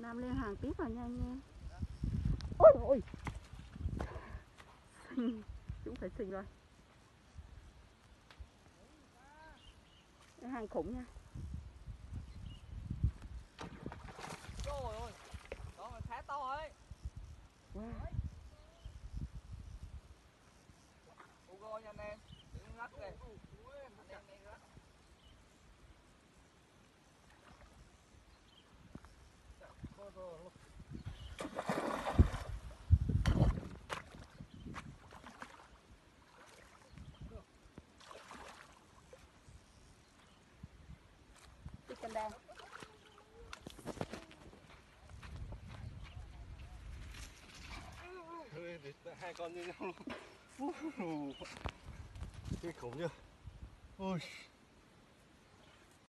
Nam lên hàng tiếp vào nhanh nha. Ôi ôi. Chúng phải xình rồi. Cái hàng khủng nha. Trời ơi. Đó mà khá to ấy. Wow. Ugo nha anh em. Đừng rách kìa. Anh em đang rách. Chicken đen. Hai con như nhau luôn. Kinh khủng chưa? Ôi.